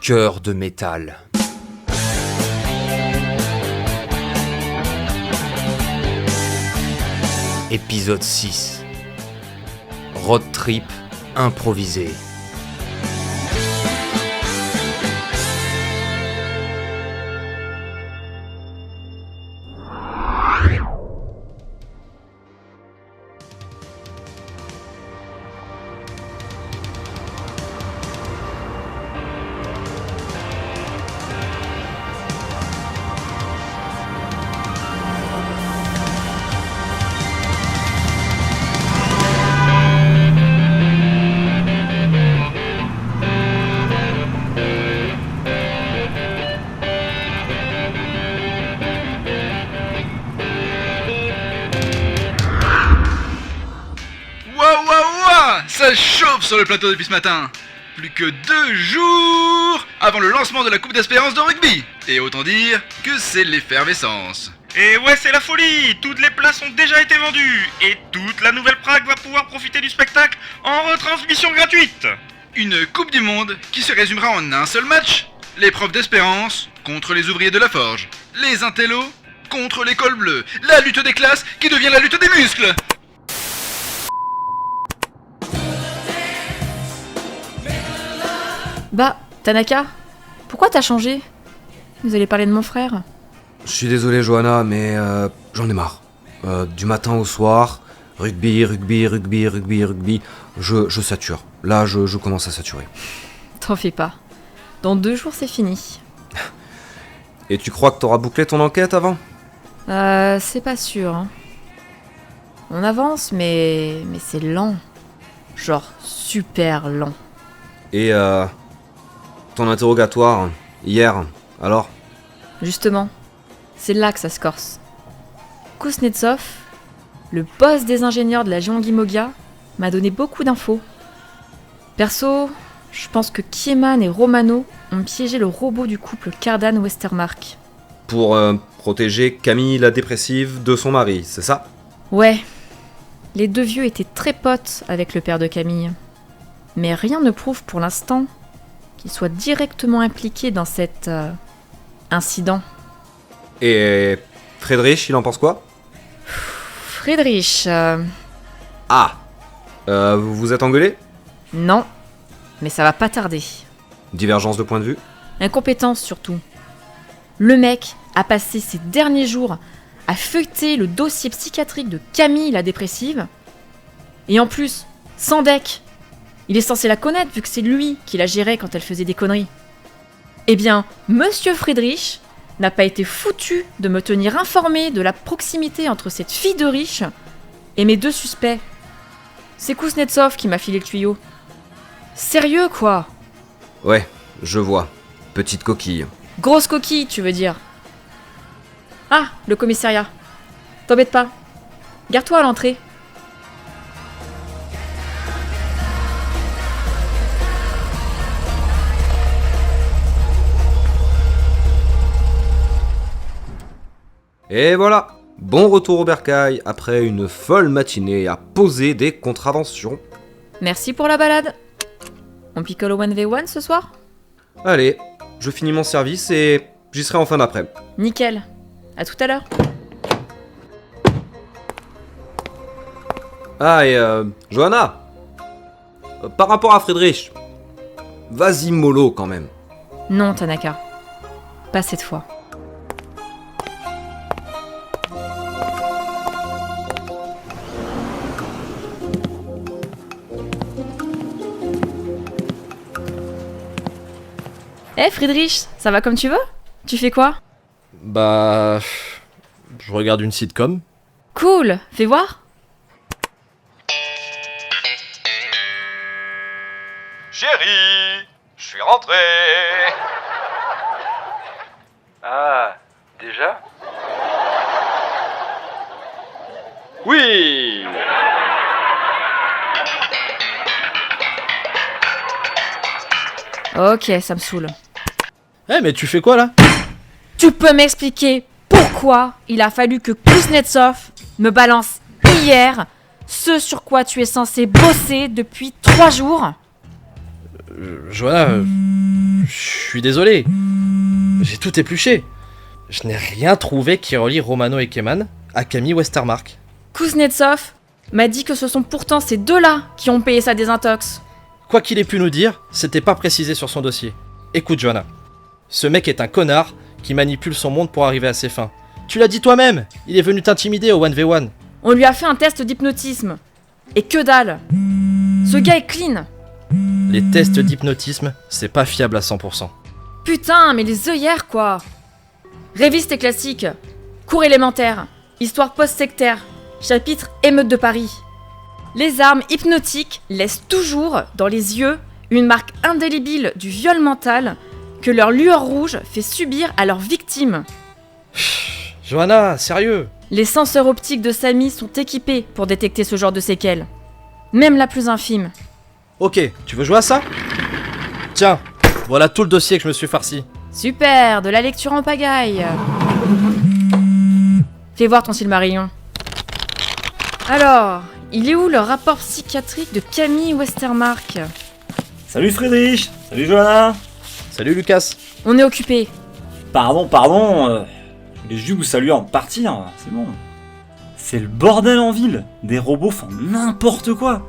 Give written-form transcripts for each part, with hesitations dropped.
Cœur de métal. Épisode 6. Road trip improvisé. Ça chauffe sur le plateau depuis ce matin. Plus que 2 jours avant le lancement de la Coupe d'Espérance de rugby. Et autant dire que c'est l'effervescence. Et ouais, c'est la folie. Toutes les places ont déjà été vendues. Et toute la nouvelle Prague va pouvoir profiter du spectacle en retransmission gratuite. Une Coupe du Monde qui se résumera en un seul match. L'épreuve d'espérance contre les ouvriers de la forge. Les intellos contre les cols bleus. La lutte des classes qui devient la lutte des muscles. Bah, Tanaka, pourquoi t'as changé? Vous allez parler de mon frère? Je suis désolé Johanna, mais j'en ai marre. Du matin au soir, rugby, je sature. Là, je commence à saturer. T'en fais pas. Dans 2 jours, c'est fini. Et tu crois que t'auras bouclé ton enquête avant? C'est pas sûr, hein. On avance, mais c'est lent. Genre super lent. Et ton interrogatoire, hier, alors? Justement, c'est là que ça se corse. Kuznetsov, le boss des ingénieurs de la Géanguille Mogia, m'a donné beaucoup d'infos. Perso, je pense que Kieman et Romano ont piégé le robot du couple Cardan-Westermark. Pour protéger Camille la dépressive de son mari, c'est ça? Ouais, les 2 vieux étaient très potes avec le père de Camille. Mais rien ne prouve pour l'instant qu'ils soient directement impliqués dans cet incident. Et Friedrich, il en pense quoi? Friedrich, Ah, vous vous êtes engueulés? non, mais ça va pas tarder. Divergence de point de vue? Incompétence surtout. Le mec a passé ses derniers jours à feuilleter le dossier psychiatrique de Camille la dépressive. Et en plus, sans deck. Il est censé la connaître vu que c'est lui qui la gérait quand elle faisait des conneries. Eh bien, Monsieur Friedrich n'a pas été foutu de me tenir informé de la proximité entre cette fille de riche et mes 2 suspects. C'est Kuznetsov qui m'a filé le tuyau. Sérieux quoi? Ouais, je vois. Petite coquille. Grosse coquille, tu veux dire. Ah, le commissariat. T'embête pas. Garde-toi à l'entrée. Et voilà, bon retour au bercail après une folle matinée à poser des contraventions. Merci pour la balade. On picole au 1v1 ce soir? Allez, je finis mon service et j'y serai en fin d'après. Nickel. À tout à l'heure. Ah et Johanna, par rapport à Friedrich, vas-y mollo quand même. Non, Tanaka. Pas cette fois. Friedrich, ça va comme tu veux? Tu fais quoi? Bah... je regarde une sitcom. Cool, fais voir. Chérie, je suis rentré. Ah, déjà? Oui. Ok, ça me saoule. Eh mais tu fais quoi là? Tu peux m'expliquer pourquoi il a fallu que Kuznetsov me balance hier ce sur quoi tu es censé bosser depuis 3 jours? Johanna, suis désolé. J'ai tout épluché. Je n'ai rien trouvé qui relie Romano et Keman à Camille Westermark. Kuznetsov m'a dit que ce sont pourtant ces deux-là qui ont payé sa désintox. Quoi qu'il ait pu nous dire, c'était pas précisé sur son dossier. Écoute, Johanna. Ce mec est un connard qui manipule son monde pour arriver à ses fins. Tu l'as dit toi-même, il est venu t'intimider au 1v1. On lui a fait un test d'hypnotisme. Et que dalle. Ce gars est clean. Les tests d'hypnotisme, c'est pas fiable à 100%. Putain, mais les œillères quoi. Révise tes classiques. Cours élémentaire. Histoire post-sectaire. Chapitre émeute de Paris. Les armes hypnotiques laissent toujours dans les yeux une marque indélébile du viol mental que leur lueur rouge fait subir à leurs victimes. Johanna, sérieux? Les senseurs optiques de Samy sont équipés pour détecter ce genre de séquelles. Même la plus infime. Ok, tu veux jouer à ça? Tiens, voilà tout le dossier que je me suis farci. Super, de la lecture en pagaille. Fais voir ton Silmarillion. Alors, il est où le rapport psychiatrique de Camille Westermark? Salut Friedrich. Salut Johanna. Salut Lucas. On est occupé. Pardon, les jus vous saluer en partir, c'est bon. C'est le bordel en ville, des robots font n'importe quoi.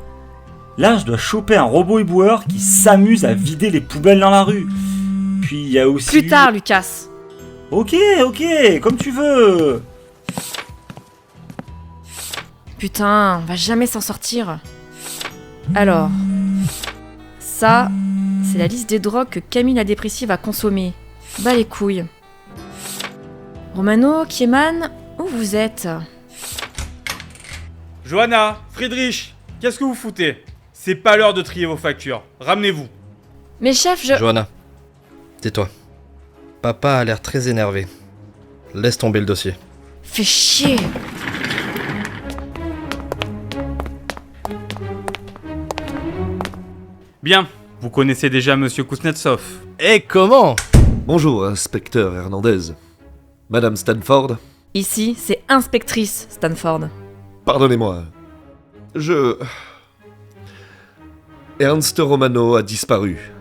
Là, je dois choper un robot éboueur qui s'amuse à vider les poubelles dans la rue. Puis il y a aussi... Plus tard, Lucas. Ok, comme tu veux. Putain, on va jamais s'en sortir. Alors, ça, c'est la liste des drogues que Camille la dépressive a consommées. Bah les couilles. Romano, Kieman, où vous êtes? Johanna, Friedrich, qu'est-ce que vous foutez? C'est pas l'heure de trier vos factures. Ramenez-vous. Mais chef, je... Johanna, tais-toi. Papa a l'air très énervé. Laisse tomber le dossier. Fais chier. Bien, vous connaissez déjà Monsieur Kuznetsov. Et comment? Bonjour, inspecteur Hernandez. Madame Stanford, Ici, c'est inspectrice Stanford. pardonnez-moi. Ernst Romano a disparu.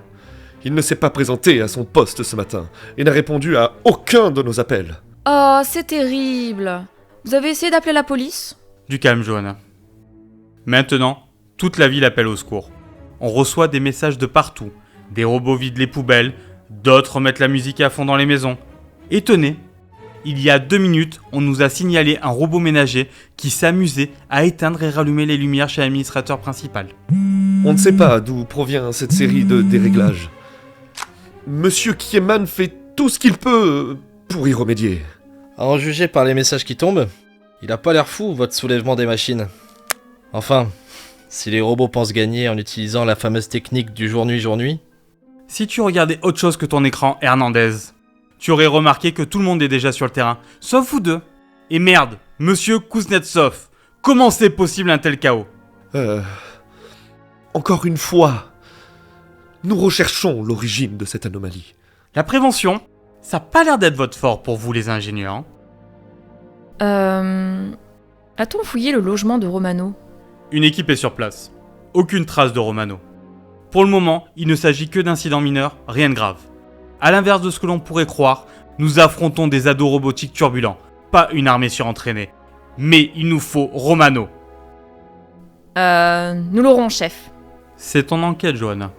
Il ne s'est pas présenté à son poste ce matin et n'a répondu à aucun de nos appels. Oh, c'est terrible. Vous avez essayé d'appeler la police? Du calme, Johanna. Maintenant, toute la ville appelle au secours. On reçoit des messages de partout. Des robots vident les poubelles, d'autres mettent la musique à fond dans les maisons. Et tenez, il y a 2 minutes, on nous a signalé un robot ménager qui s'amusait à éteindre et rallumer les lumières chez l'administrateur principal. On ne sait pas d'où provient cette série de déréglages. Monsieur Kieman fait tout ce qu'il peut pour y remédier. À en juger par les messages qui tombent, il a pas l'air fou, votre soulèvement des machines. Enfin, si les robots pensent gagner en utilisant la fameuse technique du jour-nuit, Si tu regardais autre chose que ton écran, Hernandez, tu aurais remarqué que tout le monde est déjà sur le terrain, sauf vous deux. Et merde, Monsieur Kuznetsov, comment c'est possible un tel chaos? Encore une fois, nous recherchons l'origine de cette anomalie. La prévention, ça a pas l'air d'être votre fort pour vous les ingénieurs. A-t-on fouillé le logement de Romano? Une équipe est sur place. Aucune trace de Romano. Pour le moment, il ne s'agit que d'incidents mineurs, rien de grave. À l'inverse de ce que l'on pourrait croire, nous affrontons des ados robotiques turbulents, pas une armée surentraînée. Mais il nous faut Romano. Nous l'aurons, chef. C'est ton enquête, Johanna.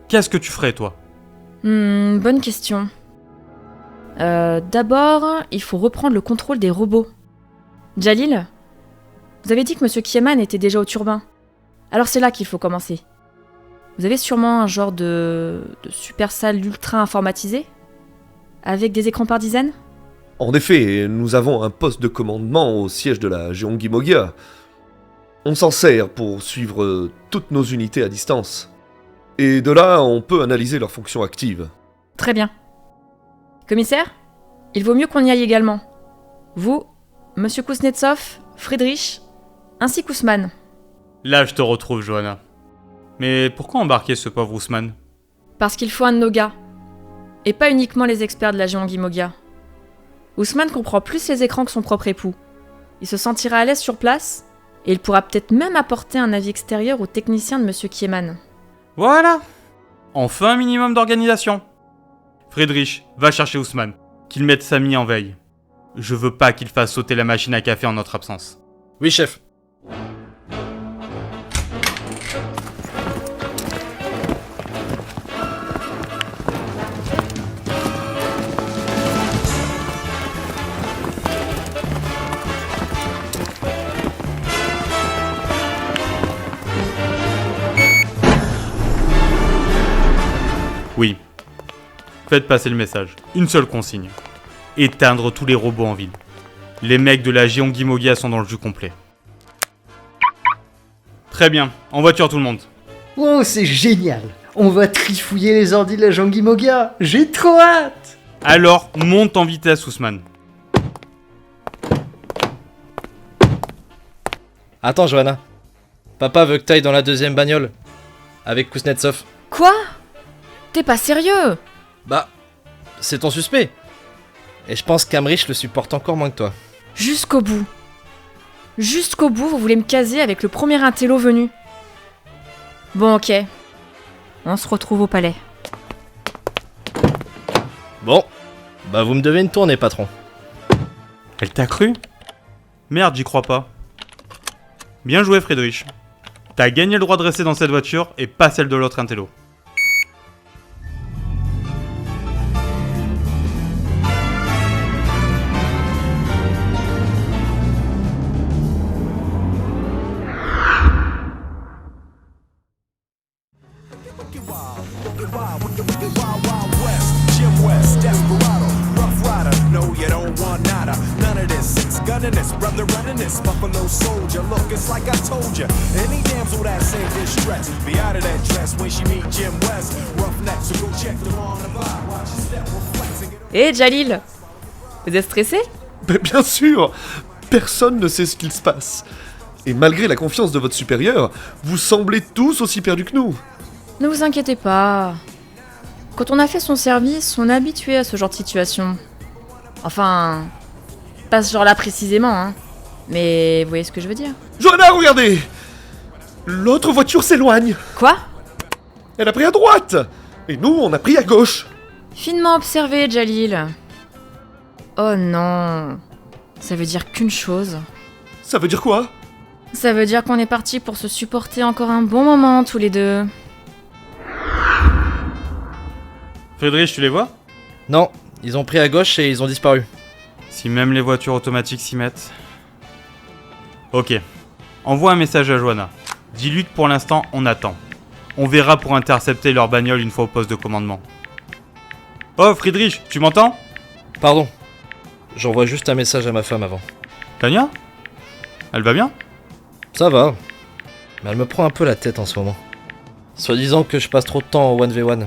Qu'est-ce que tu ferais, toi? Bonne question. D'abord, il faut reprendre le contrôle des robots. Jalil, vous avez dit que Monsieur Kieman était déjà au turbin. Alors c'est là qu'il faut commencer. Vous avez sûrement un genre de super salle ultra informatisée? Avec des écrans par dizaines? En effet, nous avons un poste de commandement au siège de la Gyeonggi Mogia. On s'en sert pour suivre toutes nos unités à distance. Et de là, on peut analyser leurs fonctions actives. Très bien. Commissaire, il vaut mieux qu'on y aille également. Vous, Monsieur Kuznetsov, Friedrich, ainsi qu'Ousmane. Là, je te retrouve, Johanna. Mais pourquoi embarquer ce pauvre Ousmane? Parce qu'il faut un de nos gars. Et pas uniquement les experts de la Gyeonggi Mogia. Ousmane comprend plus les écrans que son propre époux. Il se sentira à l'aise sur place, et il pourra peut-être même apporter un avis extérieur aux techniciens de Monsieur Kieman. Voilà. Enfin un minimum d'organisation. Friedrich, va chercher Ousmane, qu'il mette Samy en veille. Je veux pas qu'il fasse sauter la machine à café en notre absence. Oui, chef. Oui. Faites passer le message. Une seule consigne. Éteindre tous les robots en ville. Les mecs de la Gyeonggi Mogia sont dans le jus complet. Très bien. En voiture tout le monde. Oh, c'est génial! On va trifouiller les ordi de la Gyeonggi Mogia! J'ai trop hâte! Alors, monte en vitesse, Ousmane. Attends, Johanna. Papa veut que t'ailles dans la deuxième bagnole. Avec Kuznetsov. Quoi? T'es pas sérieux? Bah, c'est ton suspect. Et je pense qu'Amrich le supporte encore moins que toi. Jusqu'au bout. Jusqu'au bout, vous voulez me caser avec le premier intello venu. Bon, ok. On se retrouve au palais. Bon, bah vous me devez une tournée, patron. Elle t'a cru? Merde, j'y crois pas. Bien joué, Friedrich. T'as gagné le droit de rester dans cette voiture et pas celle de l'autre intello. Hé, Jalil! Vous êtes stressé? Mais bien sûr, personne ne sait ce qu'il se passe. Et malgré la confiance de votre supérieur, vous semblez tous aussi perdus que nous. Ne vous inquiétez pas. Quand on a fait son service, on est habitué à ce genre de situation. Enfin, pas ce genre-là précisément, hein. Mais vous voyez ce que je veux dire? Johanna, regardez! L'autre voiture s'éloigne. Quoi? Elle a pris à droite. Et nous, on a pris à gauche. Finement observé, Jalil. Oh non. Ça veut dire qu'une chose. Ça veut dire quoi? Ça veut dire qu'on est parti pour se supporter encore un bon moment tous les deux. Friedrich, tu les vois? Non, ils ont pris à gauche et ils ont disparu. Si même les voitures automatiques s'y mettent. Ok. Envoie un message à Johanna. Dis-lui que pour l'instant, on attend. On verra pour intercepter leur bagnole une fois au poste de commandement. Oh, Friedrich, tu m'entends? Pardon. J'envoie juste un message à ma femme avant. Tania? Elle va bien? Ça va. Mais elle me prend un peu la tête en ce moment. Soi-disant que je passe trop de temps en 1v1.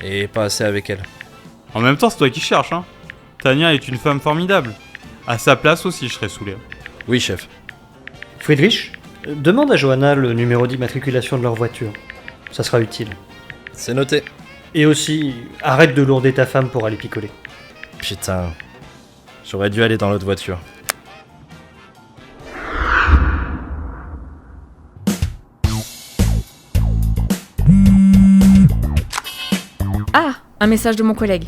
Et pas assez avec elle. En même temps, c'est toi qui cherches, hein. Tania est une femme formidable. À sa place aussi, je serais saoulé. Oui, chef. Friedrich, demande à Johanna le numéro d'immatriculation de leur voiture. Ça sera utile. C'est noté. Et aussi, arrête de lourder ta femme pour aller picoler. Putain. J'aurais dû aller dans l'autre voiture. Ah, un message de mon collègue.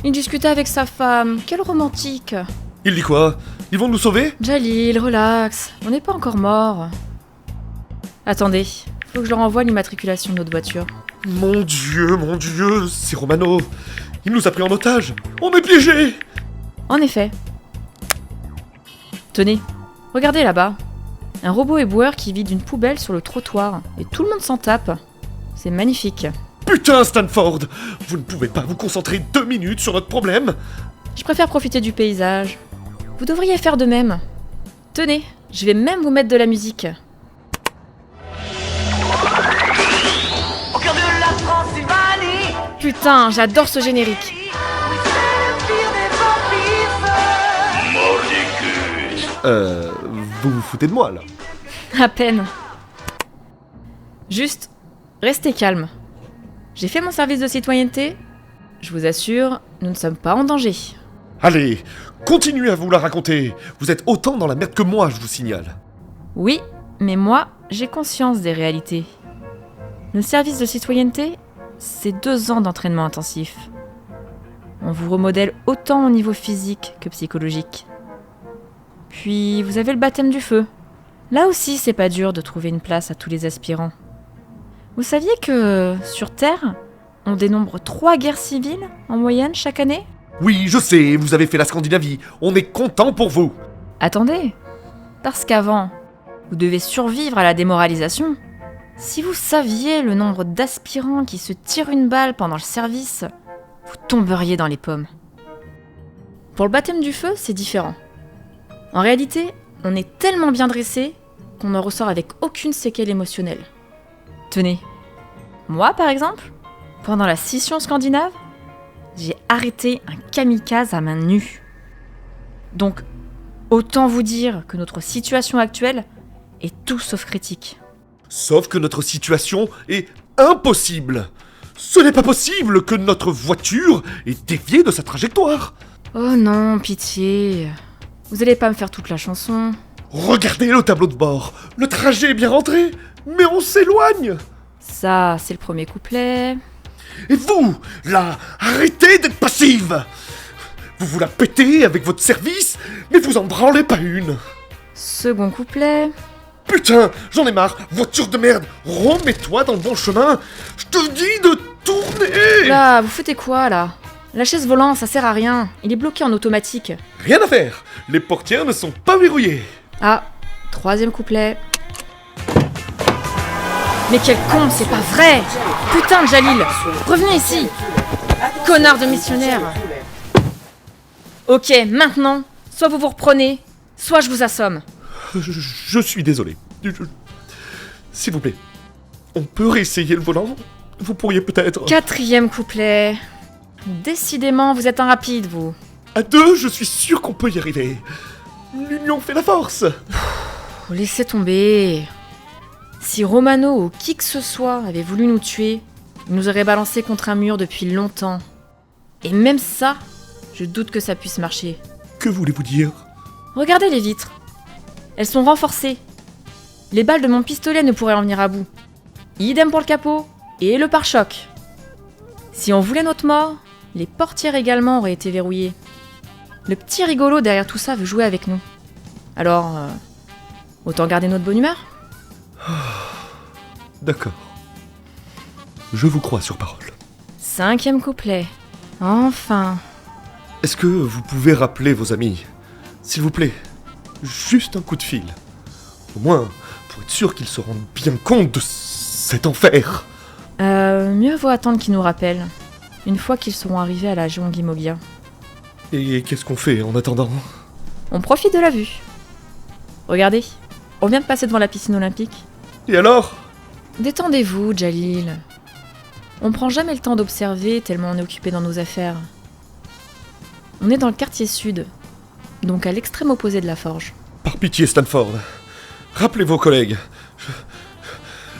Il discutait avec sa femme. Quel romantique. Il dit quoi? Ils vont nous sauver? Jalil, relax. On n'est pas encore mort. Attendez, faut que je leur envoie l'immatriculation de notre voiture. Mon Dieu, c'est Romano. Il nous a pris en otage. On est piégés. En effet. Tenez, regardez là-bas. Un robot éboueur qui vide une poubelle sur le trottoir. Et tout le monde s'en tape. C'est magnifique. Putain, Stanford! Vous ne pouvez pas vous concentrer 2 minutes sur notre problème? Je préfère profiter du paysage. Vous devriez faire de même. Tenez, je vais même vous mettre de la musique. Au cœur de la Transylvanie, Putain, j'adore ce générique. oui, c'est le pire des vampires. Vous vous foutez de moi, là. À peine. Juste, restez calme. J'ai fait mon service de citoyenneté. Je vous assure, nous ne sommes pas en danger. Allez, continuez à vous la raconter. Vous êtes autant dans la merde que moi, je vous signale. Oui, mais moi, j'ai conscience des réalités. Le service de citoyenneté, c'est 2 ans d'entraînement intensif. On vous remodèle autant au niveau physique que psychologique. Puis vous avez le baptême du feu. Là aussi, c'est pas dur de trouver une place à tous les aspirants. Vous saviez que, sur Terre, on dénombre 3 guerres civiles en moyenne chaque année ? Oui, je sais, vous avez fait la Scandinavie. On est content pour vous. Attendez, parce qu'avant, vous devez survivre à la démoralisation. Si vous saviez le nombre d'aspirants qui se tirent une balle pendant le service, vous tomberiez dans les pommes. Pour le baptême du feu, c'est différent. En réalité, on est tellement bien dressé qu'on en ressort avec aucune séquelle émotionnelle. Tenez, moi par exemple, pendant la scission scandinave, j'ai arrêté un kamikaze à main nue. Donc, autant vous dire que notre situation actuelle est tout sauf critique. Sauf que notre situation est impossible. Ce n'est pas possible que notre voiture ait dévié de sa trajectoire. Oh non, pitié. Vous allez pas me faire toute la chanson. Regardez le tableau de bord. Le trajet est bien rentré, mais on s'éloigne. Ça, c'est le premier couplet. Et vous, là, arrêtez d'être passive. Vous vous la pétez avec votre service, mais vous en branlez pas une. Second couplet. Putain, j'en ai marre. Voiture de merde, remets-toi dans le bon chemin. Je te dis de tourner. Là, vous foutez quoi, là ? La chaise volante, ça sert à rien. Il est bloqué en automatique. Rien à faire. Les portières ne sont pas verrouillées. Ah, troisième couplet. Mais quel con, c'est pas vrai! Putain de Jalil! Revenez ici! Connard de missionnaire! Ok, maintenant, soit vous vous reprenez, soit je vous assomme. Je suis désolé. S'il vous plaît, on peut réessayer le volant? Vous pourriez peut-être... Quatrième couplet. Décidément, vous êtes un rapide, vous. À 2, je suis sûr qu'on peut y arriver. L'union fait la force. Laissez tomber. Si Romano ou qui que ce soit avait voulu nous tuer, il nous aurait balancé contre un mur depuis longtemps. Et même ça, je doute que ça puisse marcher. Que voulez-vous dire? Regardez les vitres. Elles sont renforcées. Les balles de mon pistolet ne pourraient en venir à bout. Idem pour le capot et le pare-choc. Si on voulait notre mort, les portières également auraient été verrouillées. Le petit rigolo derrière tout ça veut jouer avec nous. Alors, autant garder notre bonne humeur? D'accord. Je vous crois sur parole. Cinquième couplet. Enfin. Est-ce que vous pouvez rappeler vos amis? S'il vous plaît. Juste un coup de fil. Au moins, pour être sûr qu'ils se rendent bien compte de cet enfer. Mieux vaut attendre qu'ils nous rappellent. Une fois qu'ils seront arrivés à la Géongi Mogia. Et qu'est-ce qu'on fait en attendant? On profite de la vue. Regardez, on vient de passer devant la piscine olympique. Et alors? Détendez-vous, Jalil. On prend jamais le temps d'observer tellement on est occupé dans nos affaires. On est dans le quartier sud, donc à l'extrême opposé de la forge. Par pitié, Stanford. Rappelez vos collègues.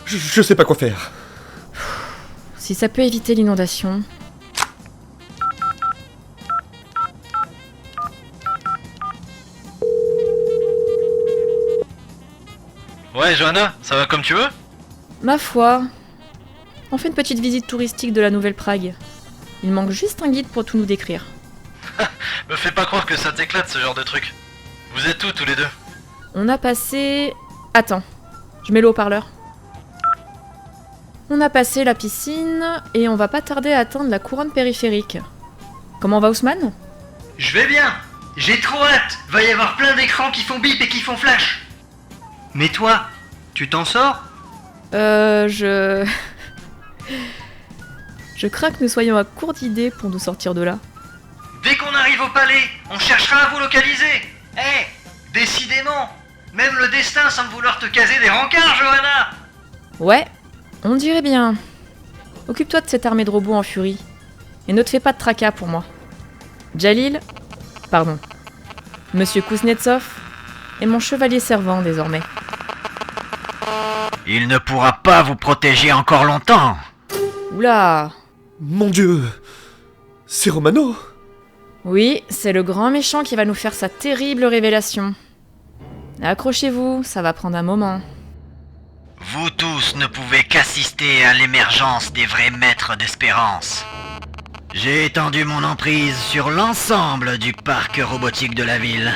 Je sais pas quoi faire. Si ça peut éviter l'inondation... Ouais, Johanna, ça va comme tu veux? Ma foi, on fait une petite visite touristique de la Nouvelle Prague. Il manque juste un guide pour tout nous décrire. Me fais pas croire que ça t'éclate ce genre de truc. Vous êtes où tous les deux? On a passé... Attends, je mets le haut-parleur. On a passé la piscine et on va pas tarder à atteindre la couronne périphérique. Comment va Ousmane? Je vais bien. J'ai trop hâte. Va y avoir plein d'écrans qui font bip et qui font flash. Mais toi, tu t'en sors? Je crains que nous soyons à court d'idées pour nous sortir de là. Dès qu'on arrive au palais, on cherchera à vous localiser. Décidément, même le destin semble vouloir te caser des rencarts, Johanna. Ouais, on dirait bien. Occupe-toi de cette armée de robots en furie. Et ne te fais pas de tracas pour moi. Jalil, pardon, Monsieur Kuznetsov est mon chevalier servant désormais. Il ne pourra pas vous protéger encore longtemps. Oula! Mon Dieu! C'est Romano? Oui, c'est le grand méchant qui va nous faire sa terrible révélation. Accrochez-vous, ça va prendre un moment. Vous tous ne pouvez qu'assister à l'émergence des vrais maîtres d'espérance. J'ai étendu mon emprise sur l'ensemble du parc robotique de la ville.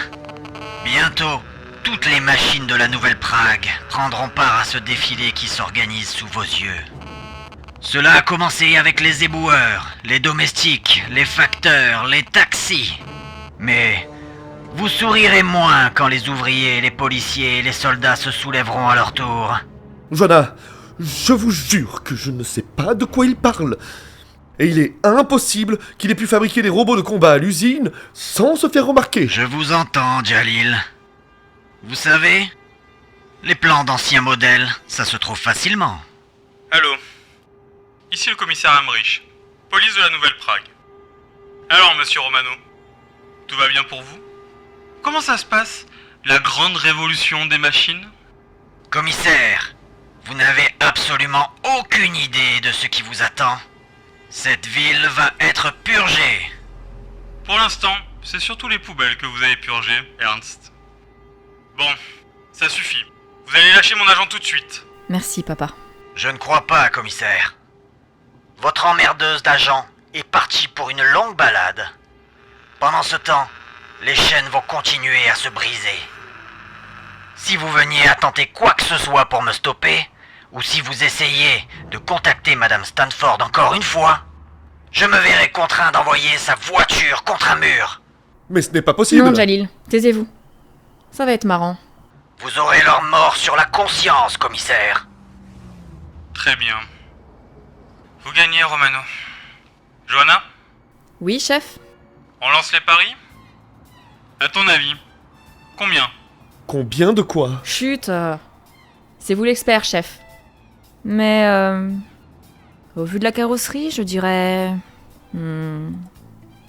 Bientôt, toutes les machines de la Nouvelle Prague prendront part à ce défilé qui s'organise sous vos yeux. Cela a commencé avec les éboueurs, les domestiques, les facteurs, les taxis. Mais vous sourirez moins quand les ouvriers, les policiers et les soldats se soulèveront à leur tour. Joanna, je vous jure que je ne sais pas de quoi il parle. Et il est impossible qu'il ait pu fabriquer des robots de combat à l'usine sans se faire remarquer. Je vous entends, Jalil. Vous savez, les plans d'anciens modèles, ça se trouve facilement. Allô, ici le commissaire Amrich, police de la Nouvelle Prague. Alors, monsieur Romano, tout va bien pour vous? Comment ça se passe, la grande révolution des machines? Commissaire, vous n'avez absolument aucune idée de ce qui vous attend. Cette ville va être purgée. Pour l'instant, c'est surtout les poubelles que vous avez purgées, Ernst. Bon, ça suffit. Vous allez lâcher mon agent tout de suite. Merci, papa. Je ne crois pas, commissaire. Votre emmerdeuse d'agent est partie pour une longue balade. Pendant ce temps, les chaînes vont continuer à se briser. Si vous veniez à tenter quoi que ce soit pour me stopper, ou si vous essayez de contacter Madame Stanford encore une fois, je me verrai contraint d'envoyer sa voiture contre un mur. Mais ce n'est pas possible. Non, Jalil, taisez-vous. Ça va être marrant. Vous aurez leur mort sur la conscience, commissaire. Très bien. Vous gagnez, Romano. Joanna, Oui, chef? on lance les paris? À ton avis, combien? Combien de quoi? Chut, c'est vous l'expert, chef. Mais, au vu de la carrosserie, je dirais...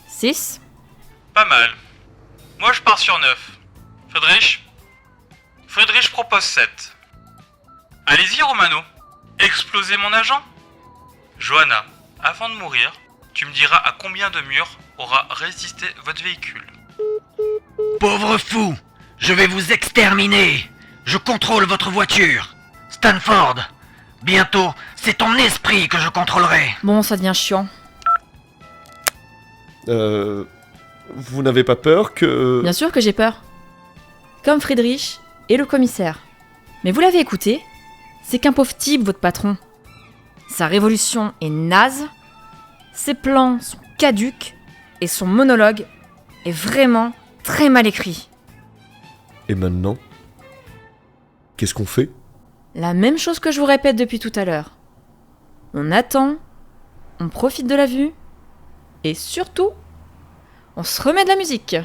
6? Pas mal. Moi, je pars sur 9. Friedrich propose 7. Allez-y, Romano. Explosez mon agent. Joanna, avant de mourir, tu me diras à combien de murs aura résisté votre véhicule. Pauvre fou, je vais vous exterminer. Je contrôle votre voiture. Stanford, bientôt, c'est ton esprit que je contrôlerai. Bon, ça devient chiant. Vous n'avez pas peur que... Bien sûr que j'ai peur. Comme Friedrich et le commissaire. Mais vous l'avez écouté, c'est qu'un pauvre type, votre patron. Sa révolution est naze, ses plans sont caducs, et son monologue est vraiment très mal écrit. Et maintenant? Qu'est-ce qu'on fait? La même chose que je vous répète depuis tout à l'heure. On attend, on profite de la vue, et surtout, on se remet de la musique.